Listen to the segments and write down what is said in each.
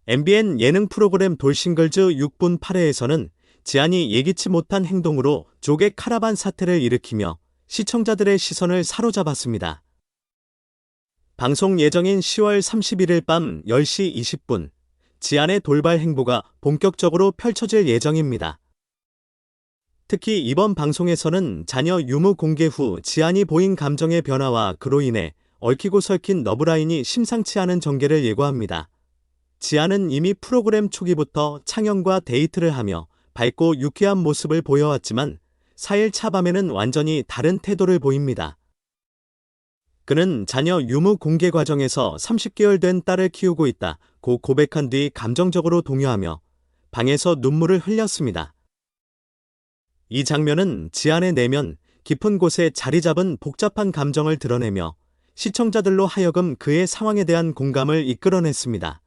MBN 예능 프로그램 돌싱글즈 6분 8회에서는 지안이 예기치 못한 행동으로 조개 카라반 사태를 일으키며 시청자들의 시선을 사로잡았습니다. 방송 예정인 10월 31일 밤 10시 20분, 지안의 돌발 행보가 본격적으로 펼쳐질 예정입니다. 특히 이번 방송에서는 자녀 유무 공개 후 지안이 보인 감정의 변화와 그로 인해 얽히고 설킨 러브라인이 심상치 않은 전개를 예고합니다. 지안은 이미 프로그램 초기부터 창현과 데이트를 하며 밝고 유쾌한 모습을 보여왔지만 4일 차 밤에는 완전히 다른 태도를 보입니다. 그는 자녀 유무 공개 과정에서 30개월 된 딸을 키우고 있다고 고백한 뒤 감정적으로 동요하며 방에서 눈물을 흘렸습니다. 이 장면은 지안의 내면 깊은 곳에 자리 잡은 복잡한 감정을 드러내며 시청자들로 하여금 그의 상황에 대한 공감을 이끌어냈습니다.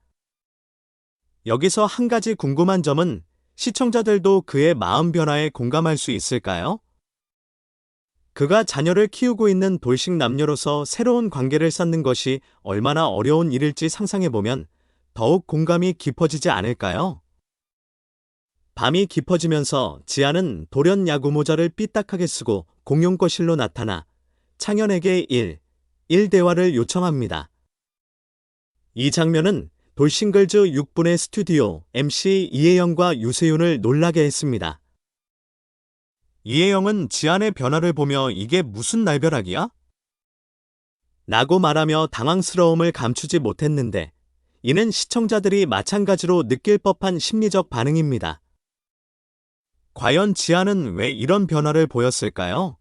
여기서 한 가지 궁금한 점은 시청자들도 그의 마음 변화에 공감할 수 있을까요? 그가 자녀를 키우고 있는 돌싱 남녀로서 새로운 관계를 쌓는 것이 얼마나 어려운 일일지 상상해보면 더욱 공감이 깊어지지 않을까요? 밤이 깊어지면서 지안은 돌연 야구 모자를 삐딱하게 쓰고 공용거실로 나타나 창현에게 1 대화를 요청합니다. 이 장면은 돌싱글즈 6분의 스튜디오 MC 이혜영과 유세윤을 놀라게 했습니다. 이혜영은 지안의 변화를 보며 이게 무슨 날벼락이야? 라고 말하며 당황스러움을 감추지 못했는데 이는 시청자들이 마찬가지로 느낄 법한 심리적 반응입니다. 과연 지안은 왜 이런 변화를 보였을까요?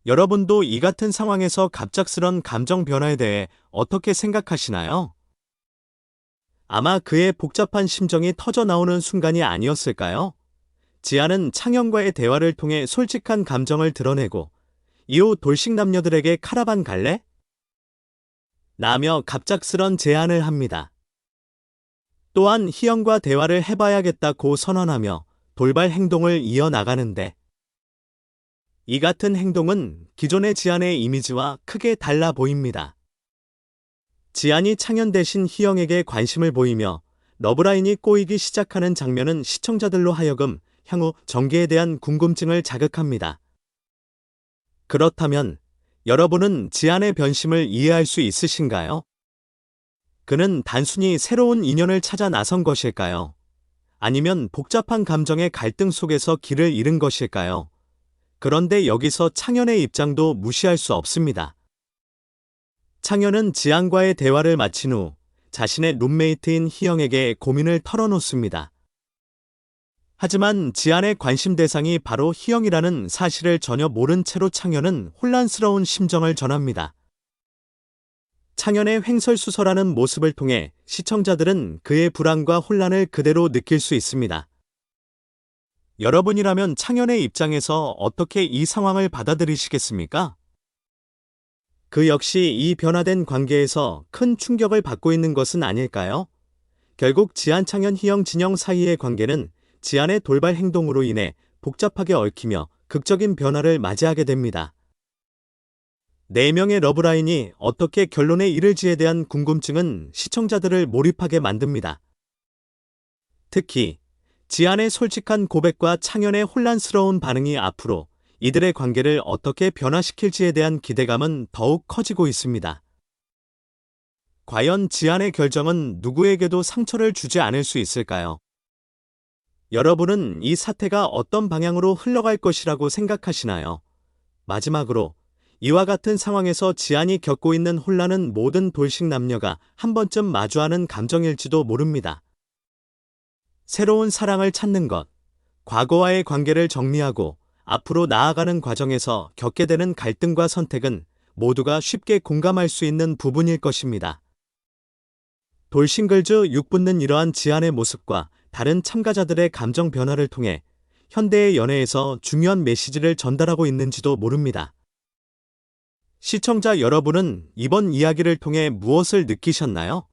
여러분도 이 같은 상황에서 갑작스런 감정 변화에 대해 어떻게 생각하시나요? 아마 그의 복잡한 심정이 터져 나오는 순간이 아니었을까요? 지안은 창현과의 대화를 통해 솔직한 감정을 드러내고 이후 돌싱 남녀들에게 카라반 갈래? 라며 갑작스런 제안을 합니다. 또한 희영과 대화를 해봐야겠다고 선언하며 돌발 행동을 이어나가는데 이 같은 행동은 기존의 지안의 이미지와 크게 달라 보입니다. 지안이 창현 대신 희영에게 관심을 보이며 러브라인이 꼬이기 시작하는 장면은 시청자들로 하여금 향후 전개에 대한 궁금증을 자극합니다. 그렇다면 여러분은 지안의 변심을 이해할 수 있으신가요? 그는 단순히 새로운 인연을 찾아 나선 것일까요? 아니면 복잡한 감정의 갈등 속에서 길을 잃은 것일까요? 그런데 여기서 창현의 입장도 무시할 수 없습니다. 창현은 지안과의 대화를 마친 후 자신의 룸메이트인 희영에게 고민을 털어놓습니다. 하지만 지안의 관심 대상이 바로 희영이라는 사실을 전혀 모른 채로 창현은 혼란스러운 심정을 전합니다. 창현의 횡설수설하는 모습을 통해 시청자들은 그의 불안과 혼란을 그대로 느낄 수 있습니다. 여러분이라면 창현의 입장에서 어떻게 이 상황을 받아들이시겠습니까? 그 역시 이 변화된 관계에서 큰 충격을 받고 있는 것은 아닐까요? 결국 지안, 창현, 희영, 진영 사이의 관계는 지안의 돌발 행동으로 인해 복잡하게 얽히며 극적인 변화를 맞이하게 됩니다. 4명의 러브라인이 어떻게 결론에 이를지에 대한 궁금증은 시청자들을 몰입하게 만듭니다. 특히 지안의 솔직한 고백과 창현의 혼란스러운 반응이 앞으로 이들의 관계를 어떻게 변화시킬지에 대한 기대감은 더욱 커지고 있습니다. 과연 지안의 결정은 누구에게도 상처를 주지 않을 수 있을까요? 여러분은 이 사태가 어떤 방향으로 흘러갈 것이라고 생각하시나요? 마지막으로 이와 같은 상황에서 지안이 겪고 있는 혼란은 모든 돌싱 남녀가 한 번쯤 마주하는 감정일지도 모릅니다. 새로운 사랑을 찾는 것, 과거와의 관계를 정리하고 앞으로 나아가는 과정에서 겪게 되는 갈등과 선택은 모두가 쉽게 공감할 수 있는 부분일 것입니다. 돌싱글즈 6분는 이러한 지안의 모습과 다른 참가자들의 감정 변화를 통해 현대의 연애에서 중요한 메시지를 전달하고 있는지도 모릅니다. 시청자 여러분은 이번 이야기를 통해 무엇을 느끼셨나요?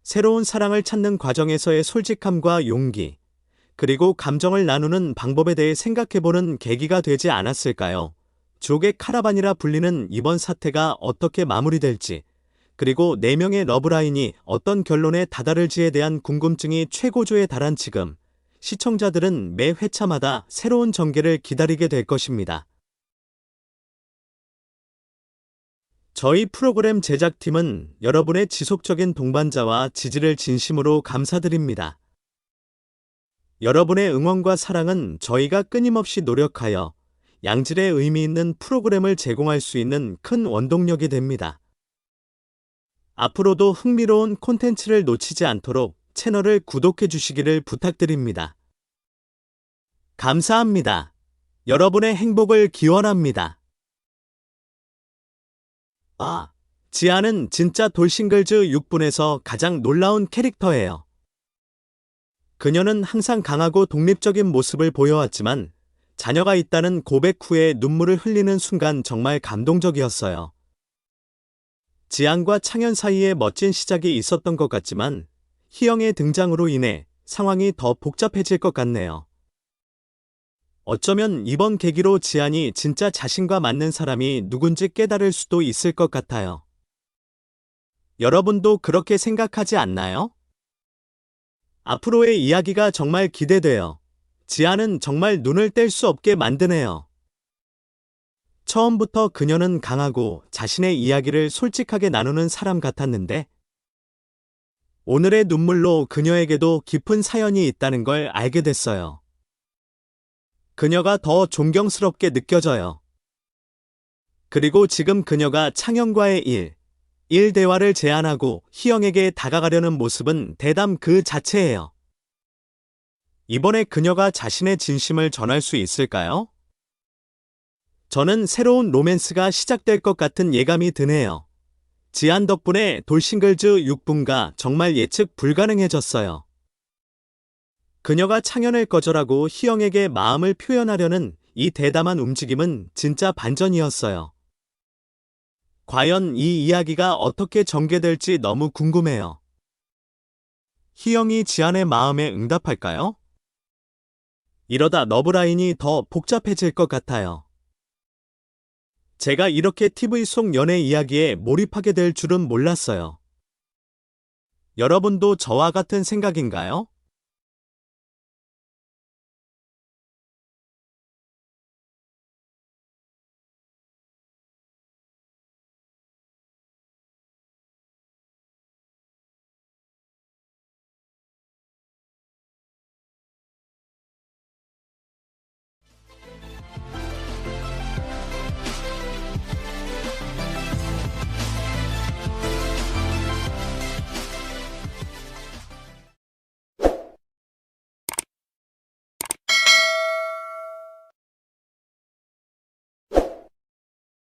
새로운 사랑을 찾는 과정에서의 솔직함과 용기, 그리고 감정을 나누는 방법에 대해 생각해보는 계기가 되지 않았을까요? 조개 카라반이라 불리는 이번 사태가 어떻게 마무리될지 그리고 4명의 러브라인이 어떤 결론에 다다를지에 대한 궁금증이 최고조에 달한 지금, 시청자들은 매 회차마다 새로운 전개를 기다리게 될 것입니다. 저희 프로그램 제작팀은 여러분의 지속적인 동반자와 지지를 진심으로 감사드립니다. 여러분의 응원과 사랑은 저희가 끊임없이 노력하여 양질의 의미 있는 프로그램을 제공할 수 있는 큰 원동력이 됩니다. 앞으로도 흥미로운 콘텐츠를 놓치지 않도록 채널을 구독해 주시기를 부탁드립니다. 감사합니다. 여러분의 행복을 기원합니다. 지아는 진짜 돌싱글즈 6분에서 가장 놀라운 캐릭터예요. 그녀는 항상 강하고 독립적인 모습을 보여왔지만 자녀가 있다는 고백 후에 눈물을 흘리는 순간 정말 감동적이었어요. 지안과 창현 사이에 멋진 시작이 있었던 것 같지만 희영의 등장으로 인해 상황이 더 복잡해질 것 같네요. 어쩌면 이번 계기로 지안이 진짜 자신과 맞는 사람이 누군지 깨달을 수도 있을 것 같아요. 여러분도 그렇게 생각하지 않나요? 앞으로의 이야기가 정말 기대돼요. 지안은 정말 눈을 뗄 수 없게 만드네요. 처음부터 그녀는 강하고 자신의 이야기를 솔직하게 나누는 사람 같았는데 오늘의 눈물로 그녀에게도 깊은 사연이 있다는 걸 알게 됐어요. 그녀가 더 존경스럽게 느껴져요. 그리고 지금 그녀가 창현과의 일 대화를 제안하고 희영에게 다가가려는 모습은 대담 그 자체예요. 이번에 그녀가 자신의 진심을 전할 수 있을까요? 저는 새로운 로맨스가 시작될 것 같은 예감이 드네요. 지안 덕분에 돌싱글즈 6분가 정말 예측 불가능해졌어요. 그녀가 창현을 거절하고 희영에게 마음을 표현하려는 이 대담한 움직임은 진짜 반전이었어요. 과연 이 이야기가 어떻게 전개될지 너무 궁금해요. 희영이 지안의 마음에 응답할까요? 이러다 러브라인이 더 복잡해질 것 같아요. 제가 이렇게 TV 속 연애 이야기에 몰입하게 될 줄은 몰랐어요. 여러분도 저와 같은 생각인가요?